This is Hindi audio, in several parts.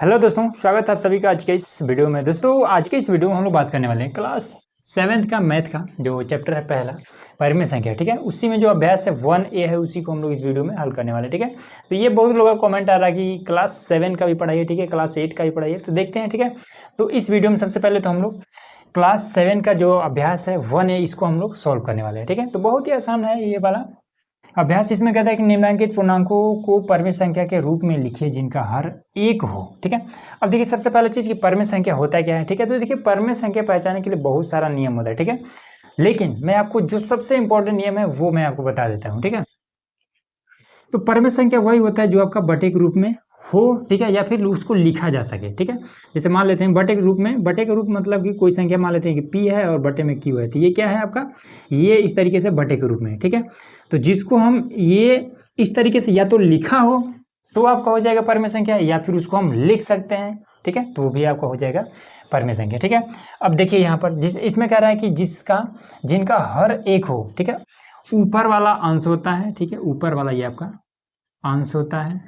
हेलो दोस्तों, स्वागत है आप सभी का आज के इस वीडियो में। दोस्तों आज के इस वीडियो में हम लोग बात करने वाले हैं क्लास 7th का मैथ का जो चैप्टर है पहला परिमेय संख्या, ठीक है। उसी में जो अभ्यास है 1A है, उसी को हम लोग इस वीडियो में हल करने वाले हैं, ठीक है। तो ये बहुत लोगों का कमेंट आ रहा है कि क्लास 7 का भी पढ़ाइए, ठीक है, क्लास 8 का भी पढ़ाइए। तो देखते हैं, ठीक है। तो इस वीडियो में सबसे पहले तो हम लोग क्लास 7 का जो अभ्यास है 1A इसको हम लोग सॉल्व करने वाले हैं, ठीक है। तो बहुत ही आसान है ये वाला अभ्यास। इसमें कहता है कि निम्नलिखित पूर्णांकों को परिमेय संख्या के रूप में लिखिए जिनका हर एक हो, ठीक है। अब देखिए सबसे पहले चीज कि परिमेय संख्या होता है क्या है, ठीक है। तो देखिए परिमेय संख्या पहचानने के लिए बहुत सारा नियम होता है, ठीक है। लेकिन मैं आपको जो सबसे इंपॉर्टेंट नियम है वो मैं आपको बता देता हूँ, ठीक है। तो परिमेय संख्या वही होता है जो आपका बटे के रूप में हो, ठीक है, या फिर उसको लिखा जा सके, ठीक है। जैसे मान लेते हैं बटे के रूप में, बटे के रूप मतलब कि कोई संख्या मान लेते हैं कि p है और बटे में q है, तो ये क्या है आपका, ये इस तरीके से बटे के रूप में, ठीक है। तो जिसको हम ये इस तरीके से या तो लिखा हो तो आपका हो जाएगा परिमेय संख्या, या फिर उसको हम लिख सकते हैं, ठीक है, तो वो भी आपका हो जाएगा परिमेय संख्या, ठीक है। अब देखिए यहाँ पर इसमें कह रहा है कि जिनका हर एक हो, ठीक है। ऊपर वाला अंश होता है, ठीक है, ऊपर वाला ये आपका अंश होता है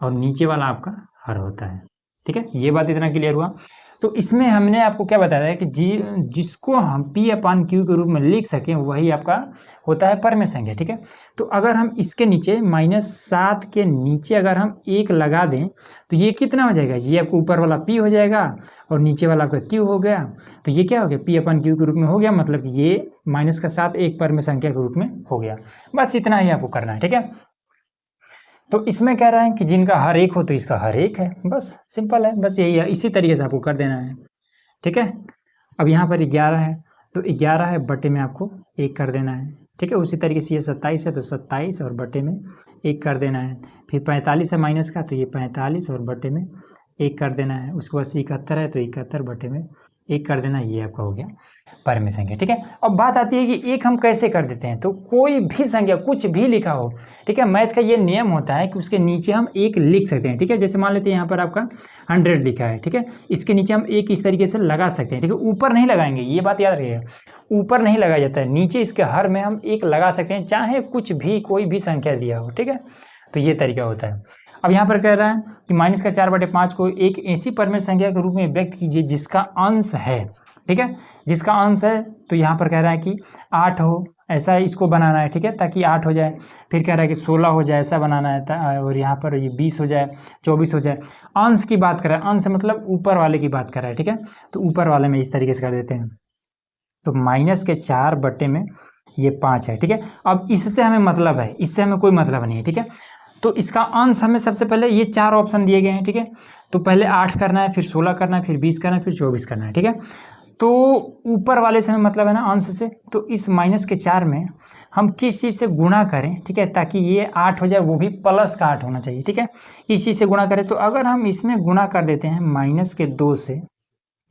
और नीचे वाला आपका हर होता है, ठीक है। ये बात इतना क्लियर हुआ। तो इसमें हमने आपको क्या बताया है कि जिसको हम P/Q के रूप में लिख सकें वही आपका होता है परिमेय संख्या, ठीक है। तो अगर हम इसके नीचे -7 के नीचे अगर हम 1 लगा दें तो ये कितना हो जाएगा, ये आपको ऊपर वाला P हो जाएगा और नीचे वाला आपका Q हो गया। तो ये क्या हो गया, P/Q के रूप में हो गया, मतलब ये -7 एक परिमेय संख्या के रूप में हो गया। बस इतना ही आपको करना है, ठीक है। तो इसमें कह रहा है कि जिनका हर एक हो तो इसका हर एक है, बस सिंपल है, बस यही है, इसी तरीके से आपको कर देना है, ठीक है। अब यहाँ पर 11 है तो 11 है बटे में आपको 1 कर देना है, ठीक है। उसी तरीके से ये 27 है तो 27 और बटे में 1 कर देना है। फिर 45 है माइनस का, तो ये 45 और बटे में 1 कर देना है। उसके बाद 71 है तो 71 बटे में 1 कर देना, ये आपका हो गया परिमेय संख्या, ठीक है। अब बात आती है कि एक हम कैसे कर देते हैं। तो कोई भी संख्या कुछ भी लिखा हो, ठीक है, मैथ का ये नियम होता है कि उसके नीचे हम 1 लिख सकते हैं, ठीक है। जैसे मान लेते हैं यहाँ पर आपका 100 लिखा है, ठीक है, इसके नीचे हम 1 इस तरीके से लगा सकते हैं, ठीक है। ऊपर नहीं लगाएंगे, ये बात याद रखिएगा, ऊपर नहीं लगाया जाता है, नीचे इसके हर में हम 1 लगा सकते हैं, चाहे कुछ भी कोई भी संख्या दिया हो, ठीक है। तो ये तरीका होता है। अब यहाँ पर कह रहा है कि -4/5 को एक ऐसी परिमेय संख्या के रूप में व्यक्त कीजिए जिसका अंश है, ठीक है, जिसका अंश है। तो यहाँ पर कह रहा है कि 8 हो, ऐसा इसको बनाना है, ठीक है, ताकि 8 हो जाए। फिर कह रहा है कि 16 हो जाए, ऐसा बनाना है, और यहाँ पर ये 20 हो जाए, 24 हो जाए। अंश की बात कर रहा है, अंश मतलब ऊपर वाले की बात कर रहा है, ठीक है। तो ऊपर वाले में इस तरीके से कर देते हैं। तो -4 बटे में ये 5 है, ठीक है। अब इससे हमें मतलब है, इससे हमें कोई मतलब नहीं है, ठीक है। तो इसका अंश हमें सबसे पहले ये 4 ऑप्शन दिए गए हैं, ठीक है। तो पहले 8 करना है, फिर 16 करना है, फिर 20 करना है, फिर 24 करना है, ठीक है। तो ऊपर वाले से हमें मतलब है ना अंश से, तो इस -4 में हम किस चीज़ से गुणा करें, ठीक है, ताकि ये 8 हो जाए, वो भी प्लस का 8 होना चाहिए, ठीक है। किस चीज़ से गुणा करें, तो अगर हम इसमें गुणा कर देते हैं -2 से,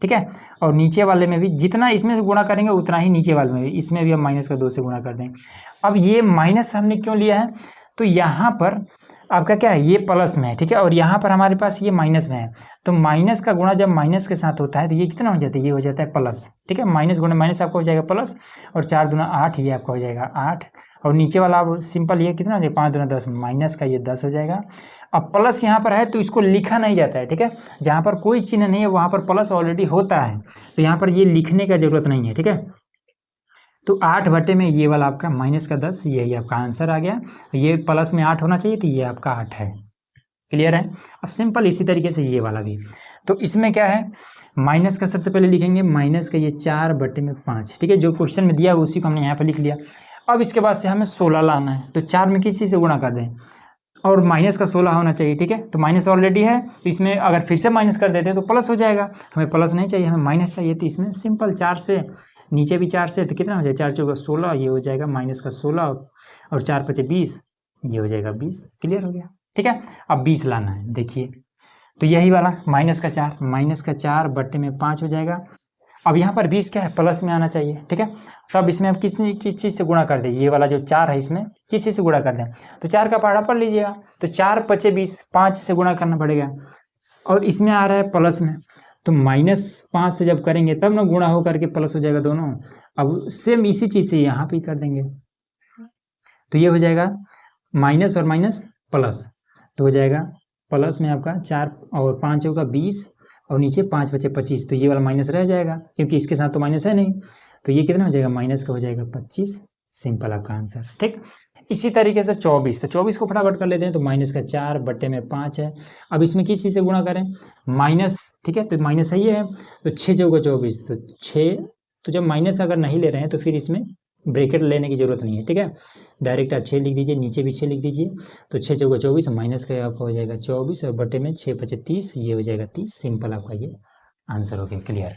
ठीक है, और नीचे वाले में भी जितना इसमें से गुणा करेंगे उतना ही नीचे वाले में भी, इसमें भी हम -2 से गुणा कर देंगे। अब ये माइनस हमने क्यों लिया है, तो यहाँ पर आपका क्या है, ये प्लस में है, ठीक है, और यहाँ पर हमारे पास ये माइनस में है। तो माइनस का गुणा जब माइनस के साथ होता है तो ये कितना हो जाता है, ये हो जाता है प्लस, ठीक है। माइनस गुणा माइनस आपका हो जाएगा प्लस, और 4 दूना 8, ये आपका हो जाएगा 8, और नीचे वाला अब सिंपल ये कितना हो जाएगा, 5 दूना 10, माइनस का ये 10 हो जाएगा। अब प्लस यहाँ पर है तो इसको लिखा नहीं जाता है, ठीक है। जहाँ पर कोई चिन्ह नहीं है वहाँ पर प्लस ऑलरेडी होता है, तो यहाँ पर ये लिखने का जरूरत नहीं है, ठीक है। तो 8 बटे में ये वाला आपका -10, यही आपका आंसर आ गया। ये प्लस में 8 होना चाहिए, तो ये आपका 8 है। क्लियर है। अब सिंपल इसी तरीके से ये वाला भी। तो इसमें क्या है, माइनस का सबसे पहले लिखेंगे, माइनस का ये 4 बटे में 5, ठीक है, जो क्वेश्चन में दिया है उसी को हमने यहाँ पर लिख लिया। अब इसके बाद से हमें 16 लाना है, तो 4 में किस चीज़ से गुणा कर दें, और माइनस का 16 होना चाहिए, ठीक है। तो माइनस ऑलरेडी है, तो इसमें अगर फिर से माइनस कर देते हैं तो प्लस हो जाएगा। हमें प्लस नहीं चाहिए, हमें माइनस चाहिए, तो इसमें सिंपल 4 से, नीचे भी 4 से, तो कितना हो जाएगा, 4 चौका 16, ये हो जाएगा माइनस का 16, और 4 पचे 20, ये हो जाएगा 20। क्लियर हो गया, ठीक है। अब 20 लाना है, देखिए, तो यही वाला -4 बटे में 5 हो जाएगा। अब यहाँ पर 20 क्या है, प्लस में आना चाहिए, ठीक है। तो अब इसमें आप किस चीज़ से गुणा कर दें, ये वाला जो 4 है इसमें किस चीज़ से गुणा कर दें, तो 4 का पहाड़ा पढ़ लीजिएगा। तो 4 पचे 20, 5 से गुणा करना पड़ेगा, और इसमें आ रहा है प्लस में, तो -5 से जब करेंगे तब ना गुणा हो करके प्लस हो जाएगा दोनों। अब सेम इसी चीज़ से यहाँ पे कर देंगे, तो ये हो जाएगा माइनस और माइनस प्लस, तो हो जाएगा प्लस में आपका 4 और 5 होगा 20 और नीचे 5 बचे 25, तो ये वाला माइनस रह जाएगा क्योंकि इसके साथ तो माइनस है नहीं, तो ये कितना हो जाएगा माइनस का हो जाएगा 25। सिंपल आपका आंसर। ठीक, इसी तरीके से 24, तो 24 को फटाफट कर लेते हैं। तो माइनस का 4 बटे में 5 है। अब इसमें किस चीज़ से गुणा करें, माइनस, ठीक है, तो माइनस है ये है, तो 6 चौका 24, तो 6, तो जब माइनस अगर नहीं ले रहे हैं तो फिर इसमें ब्रैकेट लेने की जरूरत नहीं है। ठीक है, डायरेक्ट आप 6 लिख दीजिए, नीचे भी 6 लिख दीजिए, तो 6 चौका 24, माइनस का आपका हो जाएगा 24 और बटे में 6 बचे 30, ये हो जाएगा 30। सिंपल आपका ये आंसर हो गया। क्लियर।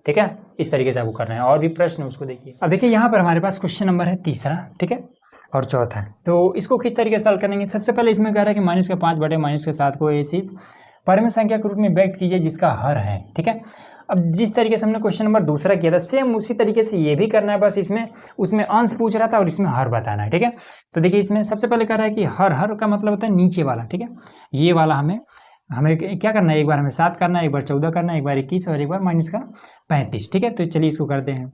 ठीक है, इस तरीके से आपको करना है। और भी प्रश्न उसको देखिए। अब देखिए यहाँ पर हमारे पास क्वेश्चन नंबर है तीसरा, ठीक है, और चौथा है। तो इसको किस तरीके से हल करेंगे। सबसे पहले इसमें कह रहा है कि माइनस का 5 बटे माइनस का 7 को ऐसी परम संख्या के रूप में व्यक्त कीजिए जिसका हर है। ठीक है, अब जिस तरीके से हमने क्वेश्चन नंबर दूसरा किया था सेम उसी तरीके से ये भी करना है, बस इसमें उसमें अंश पूछ रहा था और इसमें हर बताना है। ठीक है, तो देखिए इसमें सबसे पहले कह रहा है कि हर का मतलब होता है नीचे वाला। ठीक है, ये वाला हमें क्या करना है, एक बार हमें 7 करना है, एक बार 14 करना है, एक बार 21 और एक बार माइनस का 35। ठीक है, तो चलिए इसको करते हैं।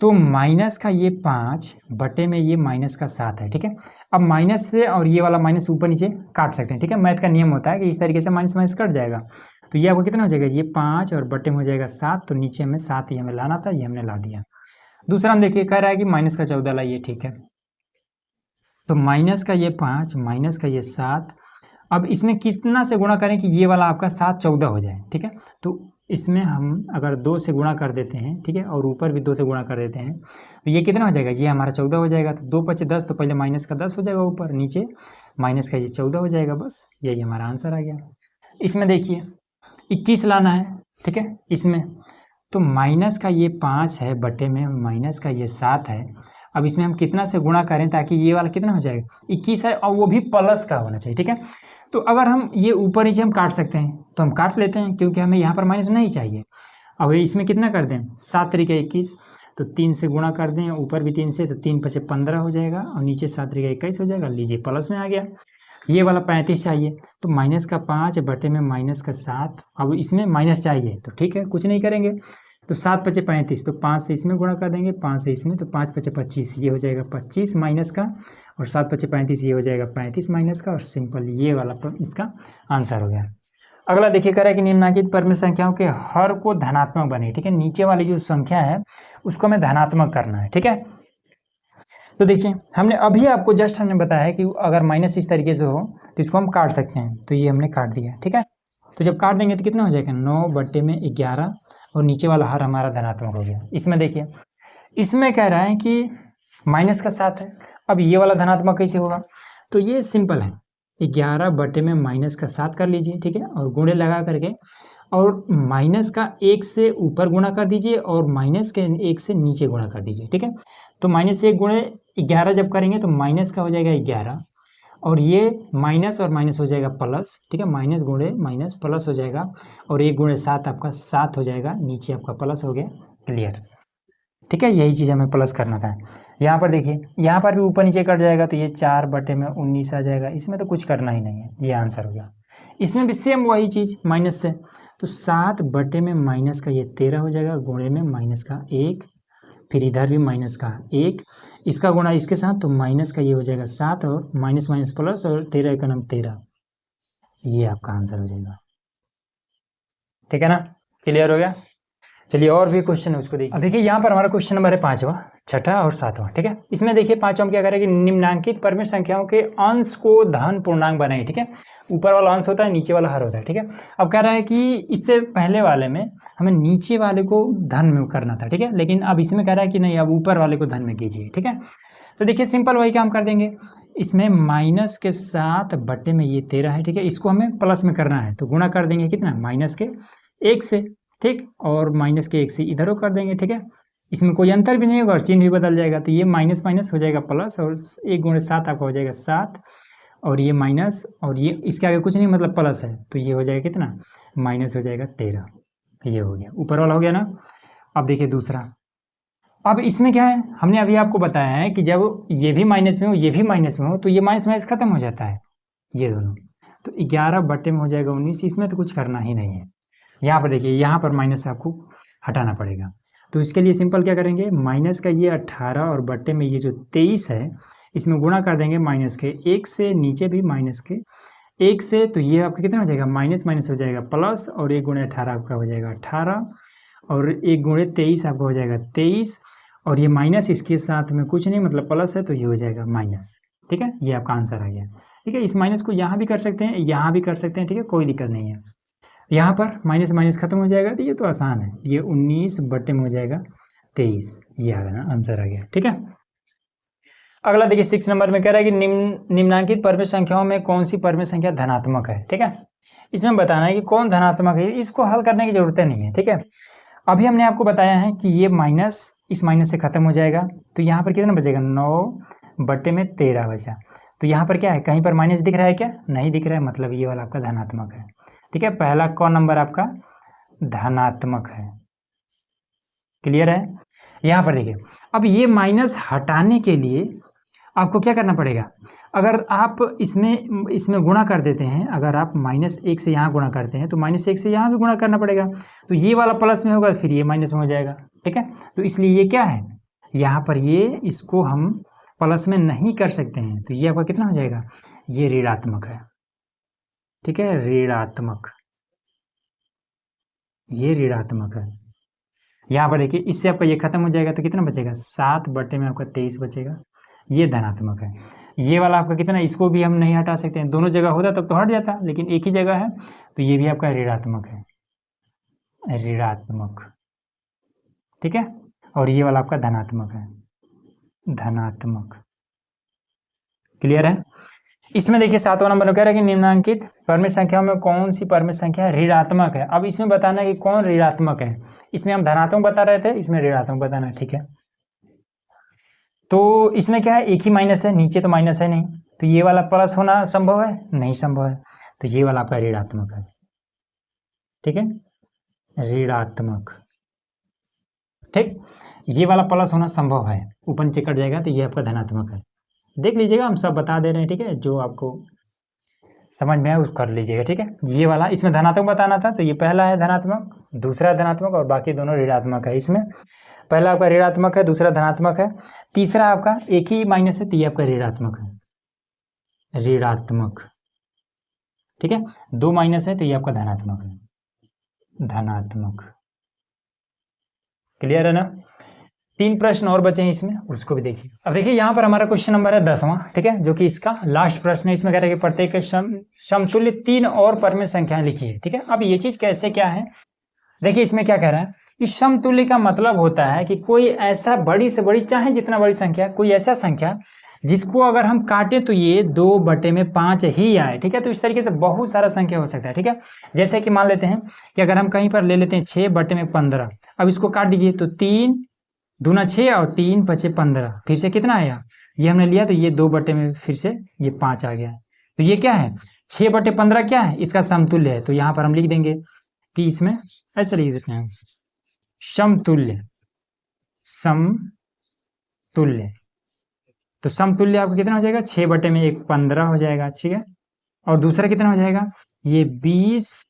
तो माइनस का ये 5 बटे में ये माइनस का 7 है। ठीक है, अब माइनस से और ये वाला माइनस ऊपर नीचे काट सकते हैं। ठीक है, मैथ का नियम होता है कि इस तरीके से माइनस माइनस कट जाएगा। तो ये आपको कितना हो जाएगा, ये 5 और बटे में हो जाएगा 7, तो नीचे हमें 7 ही हमें लाना था, ये हमने ला दिया। दूसरा हम देखिए कह रहा है कि माइनस का 14 लाइए। ठीक है, तो माइनस का ये 5 माइनस का ये 7, अब इसमें कितना से गुणा करें कि ये वाला आपका 7 14 हो जाए। ठीक है, तो इसमें हम अगर 2 से गुणा कर देते हैं, ठीक है, और ऊपर भी 2 से गुणा कर देते हैं, तो ये कितना हो जाएगा, ये हमारा 14 हो जाएगा। तो 2 5 10, तो पहले माइनस का 10 हो जाएगा ऊपर, नीचे माइनस का ये 14 हो जाएगा। बस यही हमारा आंसर आ गया। इसमें देखिए 21 लाना है। ठीक है, इसमें तो माइनस का ये 5 है बटे में माइनस का ये 7 है। अब इसमें हम कितना से गुणा करें ताकि ये वाला कितना हो जाएगा, 21 है, और वो भी प्लस का होना चाहिए। ठीक है, तो अगर हम ये ऊपर नीचे हम काट सकते हैं तो हम काट लेते हैं क्योंकि हमें यहाँ पर माइनस नहीं चाहिए। अब इसमें कितना कर दें, 7 तरीके 21, तो 3 से गुणा कर दें, ऊपर भी 3 से, तो 3 5 15 हो जाएगा और नीचे 7 तरीके 21 हो जाएगा। लीजिए प्लस में आ गया। ये वाला 35 चाहिए, तो माइनस का 5 बटे में माइनस का 7, अब इसमें माइनस चाहिए तो ठीक है कुछ नहीं करेंगे, तो 7 5 35, तो 5 से इसमें गुणा कर देंगे, 5 से इसमें, तो 5 5 25, ये हो जाएगा 25 माइनस का, और 7 5 35, ये हो जाएगा 35 माइनस का, और सिंपल ये वाला इसका आंसर हो गया। अगला देखिए कह रहा है कि निम्नलिखित परम संख्याओं के हर को धनात्मक बने। ठीक है, नीचे वाली जो संख्या है उसको हमें धनात्मक करना है। ठीक है, तो देखिए हमने अभी आपको जस्ट हमने बताया है कि अगर माइनस इस तरीके से हो तो इसको हम काट सकते हैं, तो ये हमने काट दिया। ठीक है, तो जब काट देंगे तो कितना हो जाएगा, 9 बटे में 11, और नीचे वाला हर हमारा धनात्मक हो गया। इसमें देखिए इसमें कह रहा है कि माइनस का 7 है, अब ये वाला धनात्मक कैसे होगा, तो ये सिंपल है, 11 बटे में माइनस का 7 कर लीजिए। ठीक है, और गुणे लगा करके और माइनस का 1 से ऊपर गुणा कर दीजिए और माइनस के 1 से नीचे गुणा कर दीजिए। ठीक है, तो माइनस 1 गुणे 11 जब करेंगे तो माइनस का हो जाएगा 11, और ये माइनस और माइनस हो जाएगा प्लस। ठीक है, माइनस गुणे माइनस प्लस हो जाएगा, और 1 गुणे 7 आपका 7 हो जाएगा, नीचे आपका प्लस हो गया। क्लियर। ठीक है, यही चीज़ हमें प्लस करना था। यहाँ पर देखिए यहाँ पर भी ऊपर नीचे कट जाएगा, तो ये 4 बटे में 19 आ जाएगा। इसमें तो कुछ करना ही नहीं है, ये आंसर हो गया। इसमें भी सेम वही चीज़ माइनस से, तो 7 बटे में माइनस का ये 13 हो जाएगा, गुणे में माइनस का 1, फिर इधर भी माइनस का 1, इसका गुणा इसके साथ, तो माइनस का ये हो जाएगा 7, और माइनस माइनस प्लस, और 13 का नाम 13, ये आपका आंसर हो जाएगा। ठीक है ना, क्लियर हो गया। चलिए और भी क्वेश्चन है उसको देखिए। अब देखिए यहाँ पर हमारा क्वेश्चन नंबर है 5वां, 6ठा और 7वां। ठीक है, इसमें देखिए 5वां क्या करें कि निम्नांकित परम संख्याओं के अंश को धन पूर्णांक बनाए। ठीक है, ऊपर वाला अंश होता है, नीचे वाला हर होता है। ठीक है, अब कह रहा है कि इससे पहले वाले में हमें नीचे वाले को धन में करना था। ठीक है, लेकिन अब इसमें कह रहा है कि नहीं, अब ऊपर वाले को धन में कीजिए। ठीक है, तो देखिए सिंपल वही काम कर देंगे। इसमें माइनस के 7 बटे में ये 13 है। ठीक है, इसको हमें प्लस में करना है, तो गुणा कर देंगे कितना, माइनस के 1 से। ठीक, और माइनस के 1 से इधरों कर देंगे। ठीक है, इसमें कोई अंतर भी नहीं होगा और चिन्ह भी बदल जाएगा, तो ये माइनस माइनस हो जाएगा प्लस, और 1 गुणे 7 आपका हो जाएगा 7, और ये माइनस, और ये इसके आगे कुछ नहीं मतलब प्लस है, तो ये हो जाएगा कितना, माइनस हो जाएगा 13। ये हो गया, ऊपर वाला हो गया ना। अब देखिए दूसरा, अब इसमें क्या है, हमने अभी आपको बताया है कि जब ये भी माइनस में हो ये भी माइनस में हो तो ये माइनस माइनस खत्म हो जाता है, ये दोनों, तो 11 बटे में हो जाएगा 19। इसमें तो कुछ करना ही नहीं है। यहाँ पर देखिए यहाँ पर माइनस आपको हटाना पड़ेगा, तो इसके लिए सिंपल क्या करेंगे, माइनस का ये 18 और बटे में ये जो 23 है, इसमें गुणा कर देंगे माइनस के 1 से, नीचे भी माइनस के 1 से, तो ये आपका कितना हो जाएगा, माइनस माइनस हो जाएगा प्लस, और 1 गुणे 18 आपका हो जाएगा 18, और 1 गुणे 23 आपका हो जाएगा 23, और ये माइनस इसके साथ में कुछ नहीं, मतलब प्लस है तो ये हो जाएगा माइनस। ठीक है, ये आपका आंसर आ गया। ठीक है, इस माइनस को यहाँ भी कर सकते हैं, यहाँ भी कर सकते हैं। ठीक है, कोई दिक्कत नहीं है। यहाँ पर माइनस माइनस खत्म हो जाएगा, तो ये तो आसान है, ये 19 बटे में हो जाएगा 23, ये आ गया आंसर आ गया। ठीक है, अगला देखिए 6 नंबर में कह रहा है कि निम्नांकित परमेय संख्याओं में कौन सी परमेय संख्या धनात्मक है। ठीक है, इसमें बताना है कि कौन धनात्मक है, इसको हल करने की जरूरत नहीं है। ठीक है, अभी हमने आपको बताया है कि ये माइनस इस माइनस से खत्म हो जाएगा, तो यहाँ पर कितना बचेगा, 9 बटे में 13 बचा। तो यहाँ पर क्या है, कहीं पर माइनस दिख रहा है क्या, नहीं दिख रहा है, मतलब ये वाला आपका धनात्मक है। ठीक है, पहला कौन नंबर आपका धनात्मक है, क्लियर है। यहाँ पर देखिए, अब ये माइनस हटाने के लिए आपको क्या करना पड़ेगा, अगर आप इसमें गुणा कर देते हैं, अगर आप -1 से यहाँ गुणा करते हैं तो -1 से यहाँ भी गुणा करना पड़ेगा, तो ये वाला प्लस में होगा, फिर ये माइनस में हो जाएगा। ठीक है, तो इसलिए ये क्या है, यहाँ पर ये इसको हम प्लस में नहीं कर सकते हैं, तो ये आपका कितना हो जाएगा, ये ऋणात्मक है। ठीक है, ऋणात्मक, ये ऋणात्मक है। यहाँ पर देखिए, इससे आपका ये खत्म हो जाएगा, तो कितना बचेगा, 7 बटे में आपका 23 बचेगा, ये धनात्मक है। ये वाला आपका कितना, इसको भी हम नहीं हटा सकते हैं, दोनों जगह होता तब तो हट जाता, लेकिन एक ही जगह है, तो ये भी आपका ऋणात्मक है, ऋणात्मक। ठीक है, और ये वाला आपका धनात्मक है, धनात्मक, क्लियर है। इसमें देखिए 7वां नंबर में कह रहा है कि निम्नांकित परमेय संख्याओं में कौन सी परमेय संख्या ऋणात्मक है। अब इसमें बताना है कि कौन ऋणात्मक है, इसमें हम धनात्मक बता रहे थे, इसमें ऋणात्मक बताना है। ठीक है, तो इसमें क्या है, एक ही माइनस है, नीचे तो माइनस है नहीं, तो ये वाला प्लस होना संभव है, नहीं संभव है, तो ये वाला आपका ऋणात्मक है। ठीक है, ऋणात्मक, ठीक, ये वाला प्लस होना संभव है, ऊपर नीचे कट जाएगा, तो ये आपका धनात्मक है। देख लीजिएगा, हम सब बता दे रहे हैं। ठीक है, जो आपको समझ में आए उसको कर लीजिएगा। ठीक है, ये वाला इसमें धनात्मक बताना था, तो ये पहला है धनात्मक, दूसरा है धनात्मक, और बाकी दोनों ऋणात्मक है। इसमें पहला आपका ऋणात्मक है, दूसरा धनात्मक है, तीसरा आपका एक ही माइनस है, तो ये आपका ऋणात्मक है, ऋणात्मक। ठीक है, 2 माइनस है, तो ये आपका धनात्मक है, धनात्मक, क्लियर है ना। 3 प्रश्न और बचे हैं इसमें, उसको भी देखिए। अब देखिए, यहाँ पर हमारा क्वेश्चन नंबर है 10वां। ठीक है, जो कि इसका लास्ट प्रश्न है। इसमें कह रहा है कि प्रत्येक समतुल्य 3 और परमेय संख्याएं लिखिए। ठीक है, अब ये चीज कैसे क्या है, देखिए इसमें क्या कह रहा है, इस समतुल्य का मतलब होता है कि कोई ऐसा बड़ी से बड़ी, चाहे जितना बड़ी संख्या, कोई ऐसा संख्या जिसको अगर हम काटे तो ये 2 बटे में 5 ही आए। ठीक है, तो इस तरीके से बहुत सारा संख्या हो सकता है। ठीक है, जैसे कि मान लेते हैं कि अगर हम कहीं पर ले लेते हैं 6 बटे में 15, अब इसको काट दीजिए, तो 3 दूना 6 और 3 बचे 15, फिर से कितना आया, ये हमने लिया, तो ये 2 बटे में फिर से ये 5 आ गया। तो ये क्या है, 6 बटे 15 क्या है, इसका समतुल्य है। तो यहाँ पर हम लिख देंगे कि इसमें ऐसे लिख देते हैं, समतुल्य, समतुल्य। तो समतुल्य आपका कितना हो जाएगा, 6 बटे में 1 15 हो जाएगा। ठीक है, और दूसरा कितना हो जाएगा, ये 20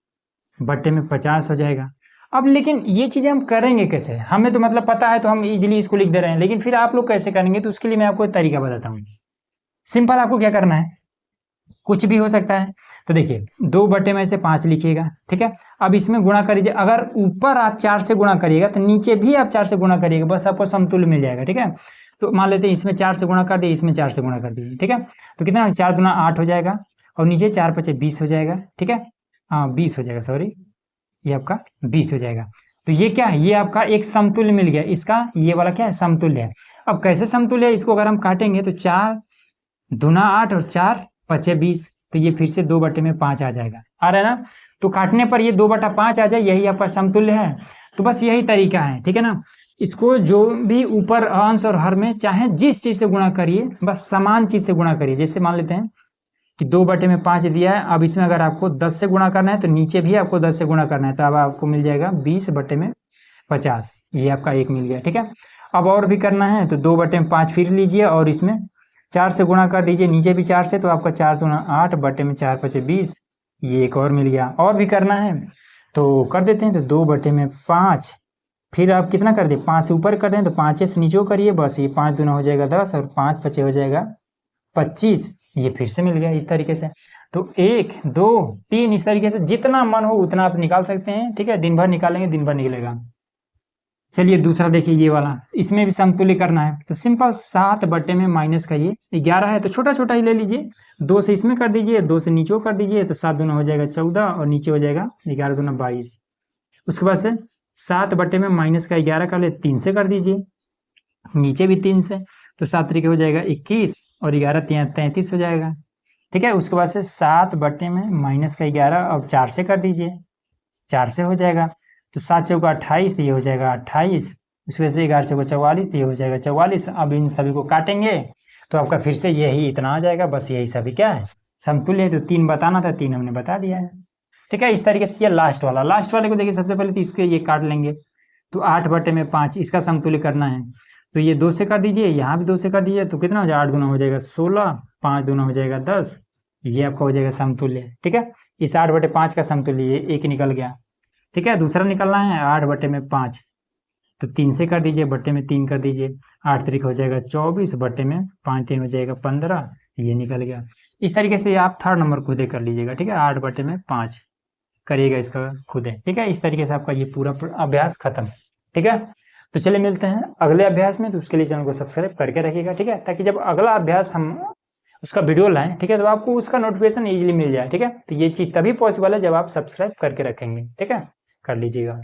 बटे में 50 हो जाएगा। अब लेकिन ये चीज़ें हम करेंगे कैसे, हमें तो मतलब पता है, तो हम इजीली इसको लिख दे रहे हैं, लेकिन फिर आप लोग कैसे करेंगे, तो उसके लिए मैं आपको एक तरीका बताता हूँ। सिंपल, आपको क्या करना है, कुछ भी हो सकता है। तो देखिए 2 बटे में से 5 लिखिएगा। ठीक है, अब इसमें गुणा करिए, अगर ऊपर आप 4 से गुणा करिएगा तो नीचे भी आप 4 से गुणा करिएगा, बस आपको समतुल्य मिल जाएगा। ठीक है, तो मान लेते हैं इसमें 4 से गुणा कर दिए, इसमें 4 से गुणा कर दीजिए। ठीक है, तो कितना, 4 दूना 8 हो जाएगा, और नीचे 4 5 20 हो जाएगा। ठीक है, हाँ 20 हो जाएगा, सॉरी, ये आपका 20 हो जाएगा। तो ये क्या है, ये आपका एक समतुल्य मिल गया, इसका ये वाला क्या है, समतुल्य है। अब कैसे समतुल्य है, इसको अगर हम काटेंगे तो 4 दूना 8 और 4 5 20, तो ये फिर से 2 बटे में 5 आ जाएगा, आ रहा है ना। तो काटने पर ये 2 बटा 5 आ जाए, यही आपका समतुल्य है। तो बस यही तरीका है। ठीक है ना, इसको जो भी ऊपर अंश और हर में चाहे जिस चीज से गुणा करिए, बस समान चीज से गुणा करिए। जैसे मान लेते हैं कि 2 बटे में 5 दिया है, अब इसमें अगर आपको 10 से गुणा करना है तो नीचे भी आपको 10 से गुणा करना है, तो अब आपको मिल जाएगा 20 बटे में 50, ये आपका 1 मिल गया। ठीक है, अब और भी करना है तो 2 बटे में 5 फिर लीजिए और इसमें 4 से गुणा कर दीजिए, नीचे भी 4 से, तो आपका 4 दूना 8 बटे में 4 5 20, ये एक और मिल गया। और भी करना है तो कर देते हैं, तो 2 बटे में 5, फिर आप कितना कर दें, 5 से ऊपर कर दें तो 5 से नीचे करिए, बस ये 5 दूना हो जाएगा 10 और 5 5 हो जाएगा 25, ये फिर से मिल गया इस तरीके से। तो 1 2 3 इस तरीके से जितना मन हो उतना आप निकाल सकते हैं, ठीक है। दिन भर निकालेंगे, दिन भर निकलेगा। चलिए दूसरा देखिए ये वाला, इसमें भी समतुल्य करना है। तो सिंपल 7 बटे में माइनस का ये 11 है तो छोटा छोटा ही ले लीजिए, 2 से इसमें कर दीजिए, 2 से नीचे कर दीजिए, तो 7 दूना हो जाएगा 14 और नीचे हो जाएगा 11 दूना 22। उसके बाद से 7 बटे में माइनस का 11 कर ले, 3 से कर दीजिए, नीचे भी 3 से, तो 7 तरीके हो जाएगा 21 और 11 33 हो जाएगा, ठीक है। उसके बाद से 7 बटे में माइनस का 11 अब 4 से कर दीजिए, 4 से हो जाएगा, तो 7 चौका 28, तो ये हो जाएगा 28। उसकी वजह से 11 चौका 44, तो ये हो जाएगा 44। अब इन सभी को काटेंगे तो आपका फिर से यही इतना आ जाएगा, बस यही सभी क्या है, समतुल्य है। तो 3 बताना था, 3 हमने बता दिया है, ठीक है। इस तरीके से ये लास्ट वाले को देखिए, सबसे पहले तो इसके ये काट लेंगे, तो 8 बटे में 5 इसका समतुल्य करना है, तो ये 2 से कर दीजिए, यहाँ भी 2 से कर दीजिए, तो कितना हो जाएगा, 8 दूना हो जाएगा 16, 5 दूना हो जाएगा 10, ये आपका हो जाएगा समतुल्य, ठीक है। इस 8 बटे 5 का समतुल्य ये 1 निकल गया, ठीक है। दूसरा निकलना है 8 बटे में 5, तो 3 से कर दीजिए, बटे में 3 कर दीजिए, 8 तरीक हो जाएगा 24, बटे में 5 3 हो जाएगा 15, ये निकल गया। इस तरीके से आप थर्ड नंबर खुदे कर लीजिएगा, ठीक है। 8 बटे में 5 करिएगा इसका खुदे, ठीक है। इस तरीके से आपका ये पूरा अभ्यास खत्म, ठीक है। तो चलिए मिलते हैं अगले अभ्यास में, तो उसके लिए चैनल को सब्सक्राइब करके रखिएगा, ठीक है, ताकि जब अगला अभ्यास हम उसका वीडियो लाएं, ठीक है, तो आपको उसका नोटिफिकेशन इजीली मिल जाए, ठीक है। तो ये चीज़ तभी पॉसिबल है जब आप सब्सक्राइब करके रखेंगे, ठीक है, कर लीजिएगा।